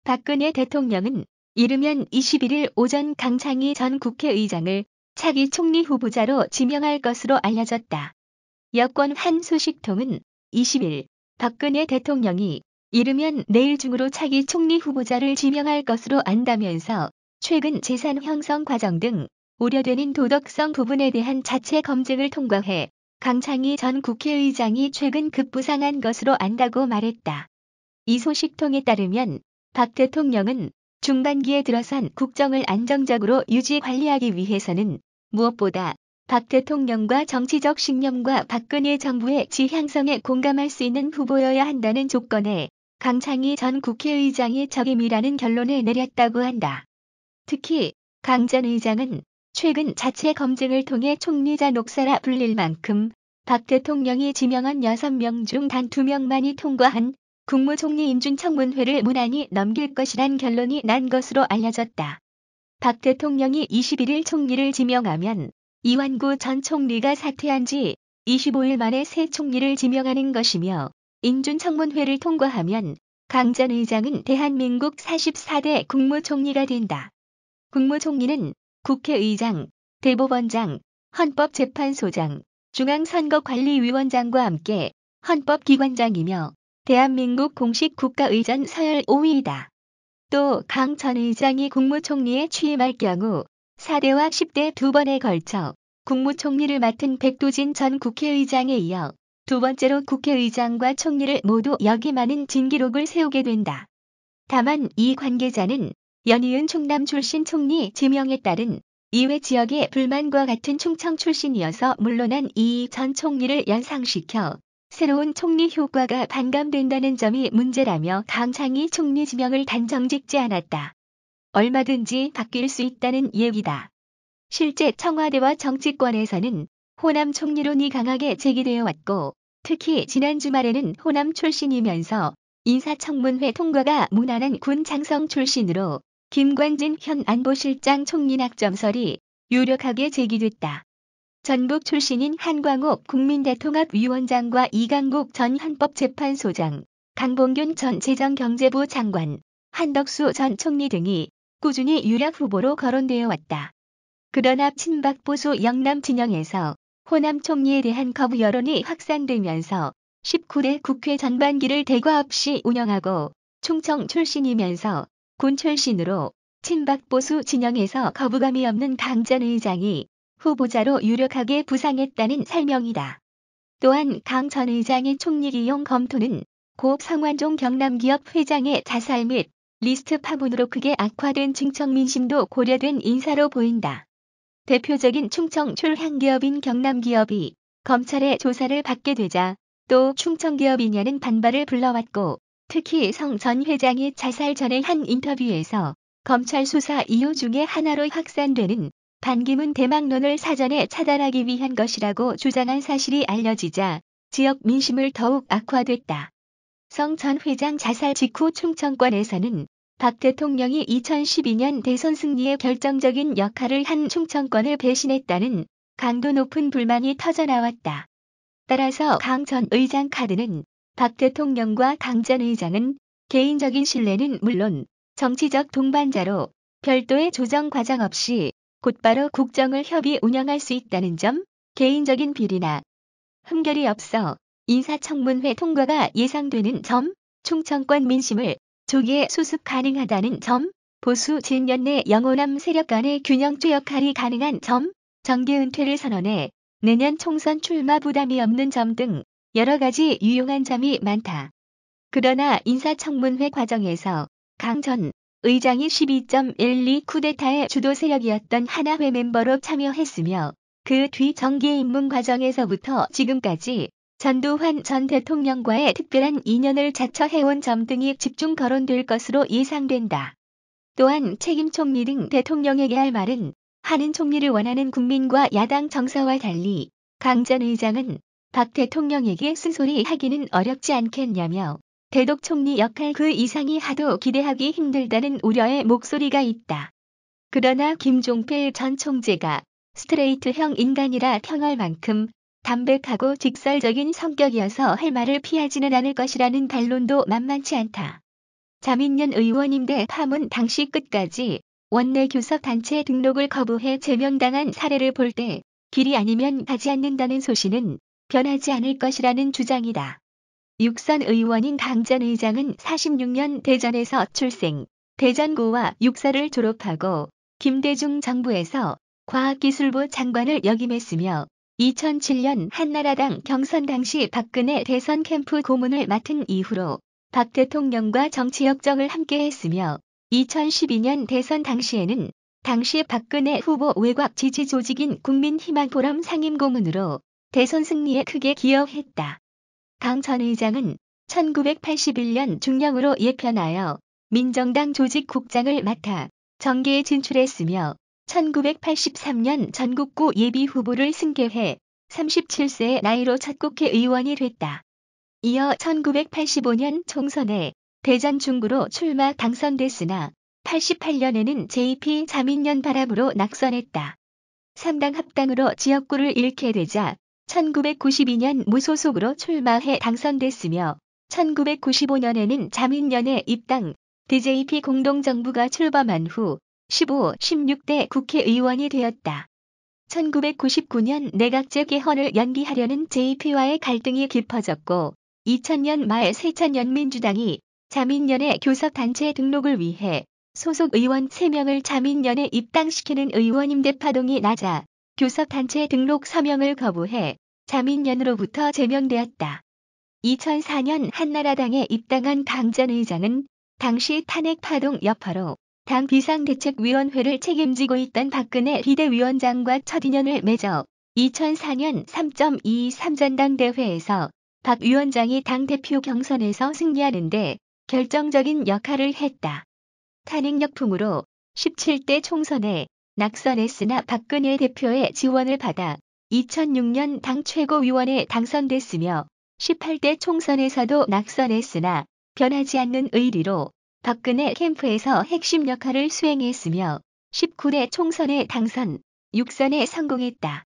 박근혜 대통령은 이르면 21일 오전 강창희 전 국회의장을 차기 총리 후보자로 지명할 것으로 알려졌다. 여권 한 소식통은 20일 박근혜 대통령이 이르면 내일 중으로 차기 총리 후보자를 지명할 것으로 안다면서 최근 재산 형성 과정 등 우려되는 도덕성 부분에 대한 자체 검증을 통과해 강창희 전 국회의장이 최근 급부상한 것으로 안다고 말했다. 이 소식통에 따르면 박 대통령은 중반기에 들어선 국정을 안정적으로 유지 관리하기 위해서는 무엇보다 박 대통령과 정치적 신념과 박근혜 정부의 지향성에 공감할 수 있는 후보여야 한다는 조건에 강창희 전 국회의장이 적임이라는 결론을 내렸다고 한다. 특히 강 전 의장은 최근 자체 검증을 통해 총리자 녹사라 불릴 만큼 박 대통령이 지명한 6명 중 단 2명만이 통과한 국무총리 인준청문회를 무난히 넘길 것이란 결론이 난 것으로 알려졌다. 박 대통령이 21일 총리를 지명하면 이완구 전 총리가 사퇴한 지 25일 만에 새 총리를 지명하는 것이며 인준청문회를 통과하면 강 전 의장은 대한민국 44대 국무총리가 된다. 국무총리는 국회의장, 대법원장, 헌법재판소장, 중앙선거관리위원장과 함께 헌법기관장이며 대한민국 공식 국가의전 서열 5위이다. 또 강 전 의장이 국무총리에 취임할 경우 4대와 10대 2번에 걸쳐 국무총리를 맡은 백두진 전 국회의장에 이어 두 번째로 국회의장과 총리를 모두 역임하는 진기록을 세우게 된다. 다만 이 관계자는 연이은 충남 출신 총리 지명에 따른 이외 지역의 불만과 같은 충청 출신이어서 물러난 이 전 총리를 연상시켜 새로운 총리 효과가 반감된다는 점이 문제라며 강창희 총리 지명을 단정 짓지 않았다. 얼마든지 바뀔 수 있다는 얘기다. 실제 청와대와 정치권에서는 호남 총리론이 강하게 제기되어 왔고 특히 지난 주말에는 호남 출신이면서 인사청문회 통과가 무난한 군 장성 출신으로 김관진 현 안보실장 총리 낙점설이 유력하게 제기됐다. 전북 출신인 한광옥 국민대통합위원장과 이강국 전 헌법재판소장, 강봉균 전 재정경제부 장관, 한덕수 전 총리 등이 꾸준히 유력 후보로 거론되어 왔다. 그러나 친박 보수 영남 진영에서 호남 총리에 대한 거부 여론이 확산되면서 19대 국회 전반기를 대과 없이 운영하고 충청 출신이면서 군 출신으로 친박 보수 진영에서 거부감이 없는 강 전 의장이 후보자로 유력하게 부상했다는 설명이다. 또한 강 전 의장의 총리 기용 검토는 고 성완종 경남기업 회장의 자살 및 리스트 파문으로 크게 악화된 충청 민심도 고려된 인사로 보인다. 대표적인 충청 출향기업인 경남기업이 검찰의 조사를 받게 되자 또 충청기업이냐는 반발을 불러왔고 특히 성 전 회장이 자살 전에 한 인터뷰에서 검찰 수사 이유 중에 하나로 확산되는 반기문 대망론을 사전에 차단하기 위한 것이라고 주장한 사실이 알려지자 지역 민심을 더욱 악화됐다. 성 전 회장 자살 직후 충청권에서는 박 대통령이 2012년 대선 승리에 결정적인 역할을 한 충청권을 배신했다는 강도 높은 불만이 터져나왔다. 따라서 강 전 의장 카드는 박 대통령과 강 전 의장은 개인적인 신뢰는 물론 정치적 동반자로 별도의 조정 과정 없이 곧바로 국정을 협의 운영할 수 있다는 점, 개인적인 비리나 흠결이 없어 인사청문회 통과가 예상되는 점, 충청권 민심을 조기에 수습 가능하다는 점, 보수 진영 내 영호남 세력 간의 균형조 역할이 가능한 점, 정계 은퇴를 선언해 내년 총선 출마 부담이 없는 점 등 여러 가지 유용한 점이 많다. 그러나 인사청문회 과정에서 강 전 의장이 12.12 쿠데타의 주도 세력이었던 하나회 멤버로 참여했으며 그 뒤 정계 입문 과정에서부터 지금까지 전두환 전 대통령과의 특별한 인연을 자처해온 점 등이 집중 거론될 것으로 예상된다. 또한 책임 총리 등 대통령에게 할 말은 하는 총리를 원하는 국민과 야당 정서와 달리 강 전 의장은 박 대통령에게 쓴소리 하기는 어렵지 않겠냐며 대독 총리 역할 그 이상이 하도 기대하기 힘들다는 우려의 목소리가 있다. 그러나 김종필 전 총재가 스트레이트형 인간이라 평할 만큼 담백하고 직설적인 성격이어서 할 말을 피하지는 않을 것이라는 반론도 만만치 않다. 자민련 의원임대 파문 당시 끝까지 원내 교섭단체 등록을 거부해 제명당한 사례를 볼 때 길이 아니면 가지 않는다는 소신은 변하지 않을 것이라는 주장이다. 육선 의원인 강 전 의장은 46년 대전에서 출생, 대전고와 육사를 졸업하고 김대중 정부에서 과학기술부 장관을 역임했으며 2007년 한나라당 경선 당시 박근혜 대선 캠프 고문을 맡은 이후로 박 대통령과 정치 역정을 함께했으며 2012년 대선 당시에는 당시 박근혜 후보 외곽 지지 조직인 국민희망포럼 상임고문으로 대선 승리에 크게 기여했다. 강 전 의장은 1981년 중령으로 예편하여 민정당 조직국장을 맡아 정계에 진출했으며 1983년 전국구 예비후보를 승계해 37세의 나이로 첫 국회의원이 됐다. 이어 1985년 총선에 대전 중구로 출마 당선됐으나 88년에는 JP 자민련 바람으로 낙선했다. 3당 합당으로 지역구를 잃게 되자 1992년 무소속으로 출마해 당선됐으며 1995년에는 자민련에 입당, DJP 공동정부가 출범한 후 15, 16대 국회의원이 되었다. 1999년 내각 재개헌을 연기하려는 JP와의 갈등이 깊어졌고 2000년 말 새천연민주당이 자민련의 교섭단체 등록을 위해 소속 의원 3명을 자민련에 입당시키는 의원임대 파동이 나자 교섭단체 등록 서명을 거부해 자민련으로부터 제명되었다. 2004년 한나라당에 입당한 강 전 의장은 당시 탄핵 파동 여파로 당 비상대책위원회를 책임지고 있던 박근혜 비대위원장과 첫 인연을 맺어 2004년 3.23전당대회에서 박 위원장이 당대표 경선에서 승리하는데 결정적인 역할을 했다. 탄핵 역풍으로 17대 총선에 낙선했으나 박근혜 대표의 지원을 받아 2006년 당 최고위원에 당선됐으며 18대 총선에서도 낙선했으나 변하지 않는 의리로 박근혜 캠프에서 핵심 역할을 수행했으며 19대 총선에 당선, 6선에 성공했다.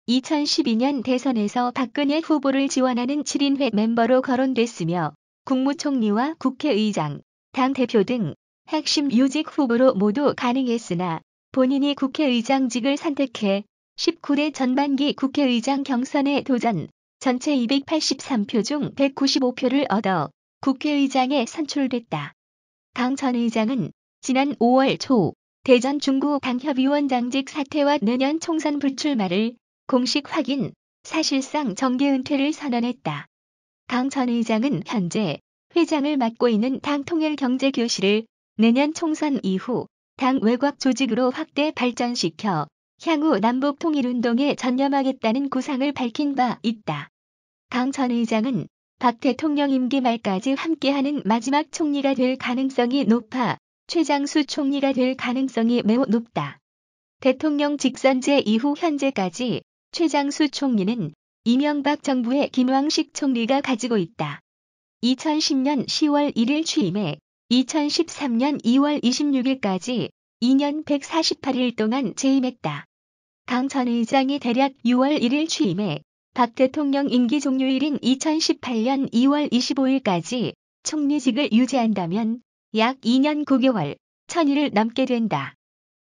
2012년 대선에서 박근혜 후보를 지원하는 7인회 멤버로 거론됐으며 국무총리와 국회의장, 당대표 등 핵심 요직 후보로 모두 가능했으나 본인이 국회의장직을 선택해 19대 전반기 국회의장 경선에 도전, 전체 283표 중 195표를 얻어 국회의장에 선출됐다. 강 전 의장은 지난 5월 초 대전 중구 당협위원장직 사퇴와 내년 총선 불출마를 공식 확인, 사실상 정계 은퇴를 선언했다. 강 전 의장은 현재 회장을 맡고 있는 당통일경제교실을 내년 총선 이후 당 외곽 조직으로 확대 발전시켜 향후 남북 통일운동에 전념하겠다는 구상을 밝힌 바 있다. 강 전 의장은 박 대통령 임기 말까지 함께하는 마지막 총리가 될 가능성이 높아 최장수 총리가 될 가능성이 매우 높다. 대통령 직선제 이후 현재까지 최장수 총리는 이명박 정부의 김왕식 총리가 가지고 있다. 2010년 10월 1일 취임해 2013년 2월 26일까지 2년 148일 동안 재임했다. 강 전 의장이 대략 6월 1일 취임해 박 대통령 임기 종료일인 2018년 2월 25일까지 총리직을 유지한다면 약 2년 9개월, 1000일을 넘게 된다.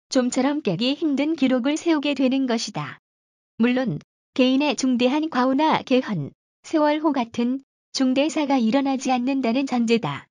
좀처럼 깨기 힘든 기록을 세우게 되는 것이다. 물론 개인의 중대한 과오나 개헌, 세월호 같은 중대사가 일어나지 않는다는 전제다.